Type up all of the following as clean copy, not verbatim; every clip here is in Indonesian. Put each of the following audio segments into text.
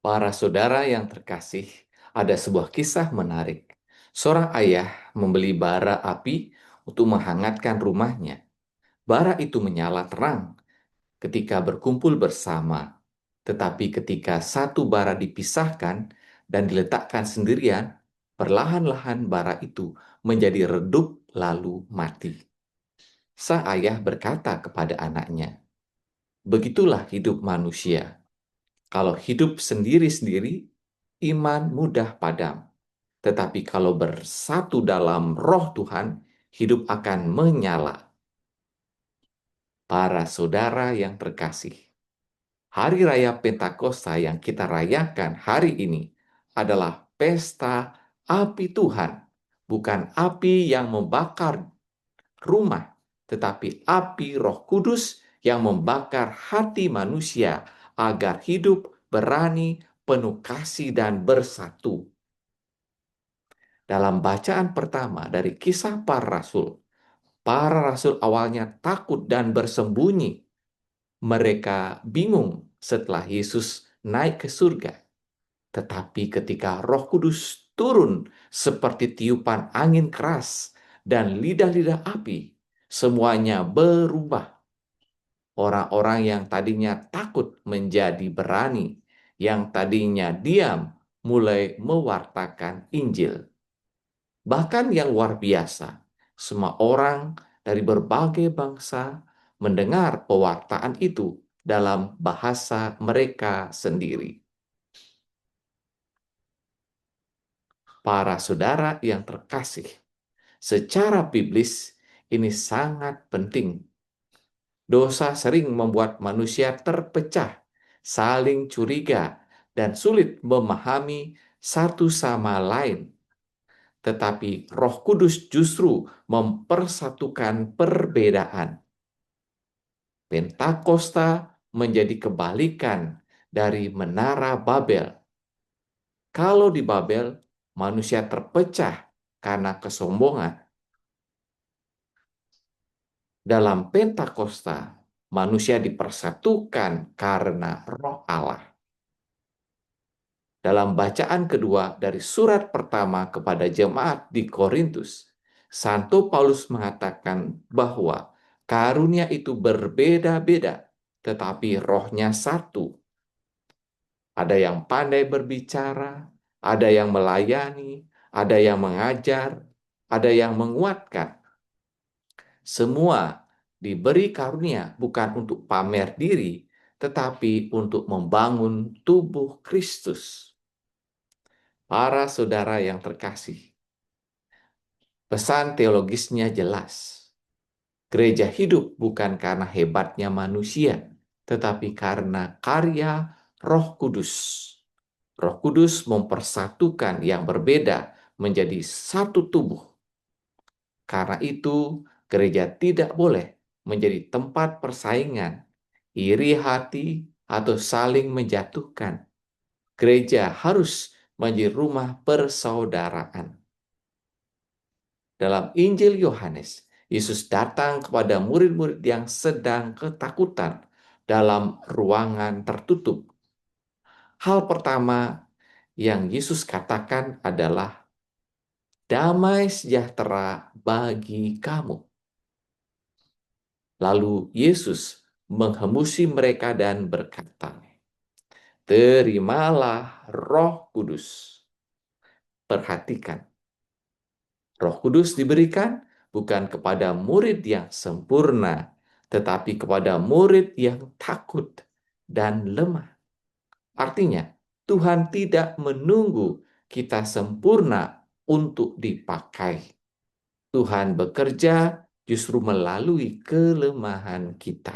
Para saudara yang terkasih, ada sebuah kisah menarik. Seorang ayah membeli bara api untuk menghangatkan rumahnya. Bara itu menyala terang ketika berkumpul bersama. Tetapi ketika satu bara dipisahkan dan diletakkan sendirian, perlahan-lahan bara itu menjadi redup lalu mati. Sang ayah berkata kepada anaknya, "Begitulah hidup manusia. Kalau hidup sendiri-sendiri, iman mudah padam. Tetapi kalau bersatu dalam roh Tuhan, hidup akan menyala." Para saudara yang terkasih, Hari Raya Pentakosta yang kita rayakan hari ini adalah pesta api Tuhan, bukan api yang membakar rumah, tetapi api Roh Kudus yang membakar hati manusia agar hidup berani, penuh kasih, dan bersatu. Dalam bacaan pertama dari Kisah para rasul awalnya takut dan bersembunyi. Mereka bingung setelah Yesus naik ke surga. Tetapi ketika Roh Kudus turun seperti tiupan angin keras dan lidah-lidah api, semuanya berubah. Orang-orang yang tadinya takut menjadi berani, yang tadinya diam mulai mewartakan Injil. Bahkan yang luar biasa, semua orang dari berbagai bangsa mendengar pewartaan itu dalam bahasa mereka sendiri. Para saudara yang terkasih, secara biblis ini sangat penting. Dosa sering membuat manusia terpecah, saling curiga, dan sulit memahami satu sama lain. Tetapi Roh Kudus justru mempersatukan perbedaan. Pentakosta menjadi kebalikan dari menara Babel. Kalau di Babel, manusia terpecah karena kesombongan. Dalam Pentakosta, manusia dipersatukan karena Roh Allah. Dalam bacaan kedua dari surat pertama kepada jemaat di Korintus, Santo Paulus mengatakan bahwa karunia itu berbeda-beda, tetapi rohnya satu. Ada yang pandai berbicara, ada yang melayani, ada yang mengajar, ada yang menguatkan. Semua diberi karunia bukan untuk pamer diri, tetapi untuk membangun tubuh Kristus. Para saudara yang terkasih, pesan teologisnya jelas. Gereja hidup bukan karena hebatnya manusia, tetapi karena karya Roh Kudus. Roh Kudus mempersatukan yang berbeda menjadi satu tubuh. Karena itu, gereja tidak boleh menjadi tempat persaingan, iri hati, atau saling menjatuhkan. Gereja harus menjadi rumah persaudaraan. Dalam Injil Yohanes, Yesus datang kepada murid-murid yang sedang ketakutan dalam ruangan tertutup. Hal pertama yang Yesus katakan adalah damai sejahtera bagi kamu. Lalu Yesus menghembusi mereka dan berkata, "Terimalah Roh Kudus." Perhatikan, Roh Kudus diberikan bukan kepada murid yang sempurna, tetapi kepada murid yang takut dan lemah. Artinya, Tuhan tidak menunggu kita sempurna untuk dipakai. Tuhan bekerja justru melalui kelemahan kita.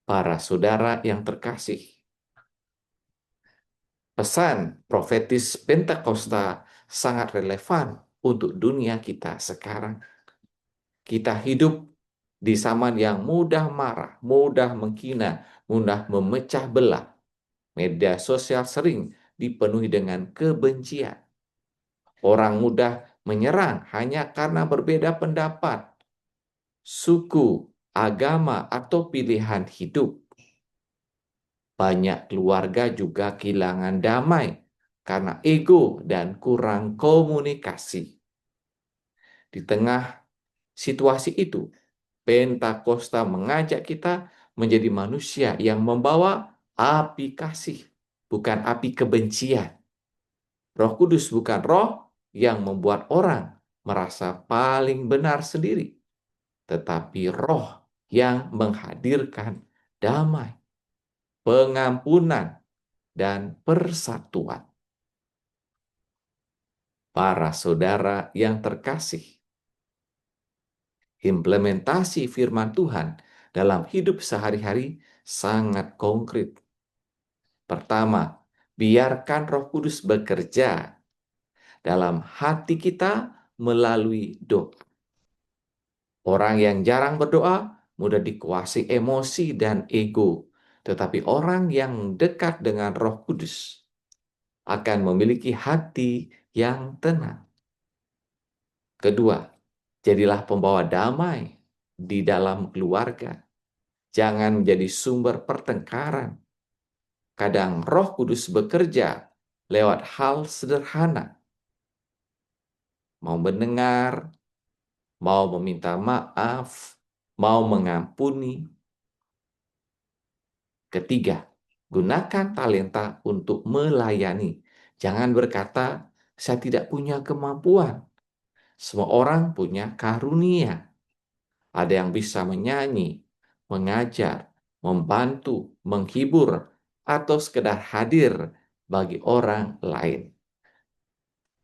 Para saudara yang terkasih, pesan profetis Pentakosta sangat relevan untuk dunia kita sekarang. Kita hidup di zaman yang mudah marah, mudah menghina, mudah memecah belah. Media sosial sering dipenuhi dengan kebencian. Orang mudah menyerang hanya karena berbeda pendapat, suku, agama, atau pilihan hidup. Banyak keluarga juga kehilangan damai karena ego dan kurang komunikasi. Di tengah situasi itu, Pentakosta mengajak kita menjadi manusia yang membawa api kasih, bukan api kebencian. Roh Kudus bukan roh yang membuat orang merasa paling benar sendiri, tetapi roh yang menghadirkan damai, pengampunan, dan persatuan. Para saudara yang terkasih, implementasi firman Tuhan dalam hidup sehari-hari sangat konkret. Pertama, biarkan Roh Kudus bekerja dalam hati kita melalui doa. Orang yang jarang berdoa mudah dikuasai emosi dan ego, tetapi orang yang dekat dengan Roh Kudus akan memiliki hati yang tenang. Kedua, jadilah pembawa damai di dalam keluarga. Jangan menjadi sumber pertengkaran. Kadang Roh Kudus bekerja lewat hal sederhana. Mau mendengar, mau meminta maaf, mau mengampuni. Ketiga, gunakan talenta untuk melayani. Jangan berkata, saya tidak punya kemampuan. Semua orang punya karunia. Ada yang bisa menyanyi, mengajar, membantu, menghibur, atau sekedar hadir bagi orang lain.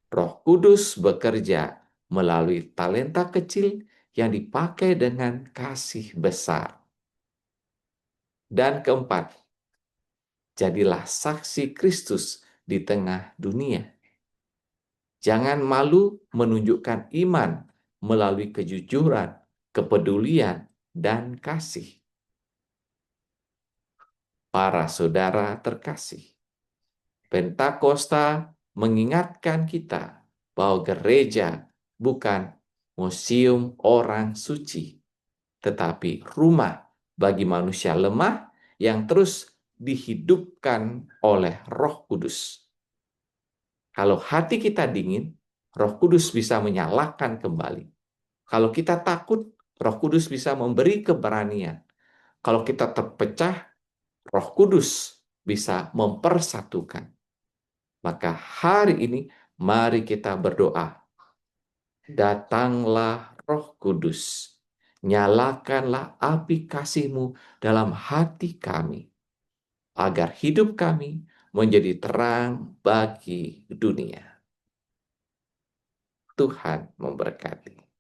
Roh Kudus bekerja melalui talenta kecil yang dipakai dengan kasih besar. Dan keempat, jadilah saksi Kristus di tengah dunia. Jangan malu menunjukkan iman melalui kejujuran, kepedulian, dan kasih. Para saudara terkasih, Pentakosta mengingatkan kita bahwa gereja bukan museum orang suci, tetapi rumah bagi manusia lemah yang terus dihidupkan oleh Roh Kudus. Kalau hati kita dingin, Roh Kudus bisa menyalakan kembali. Kalau kita takut, Roh Kudus bisa memberi keberanian. Kalau kita terpecah, Roh Kudus bisa mempersatukan. Maka hari ini mari kita berdoa. Datanglah Roh Kudus. Nyalakanlah api kasih-Mu dalam hati kami, agar hidup kami menjadi terang bagi dunia. Tuhan memberkati.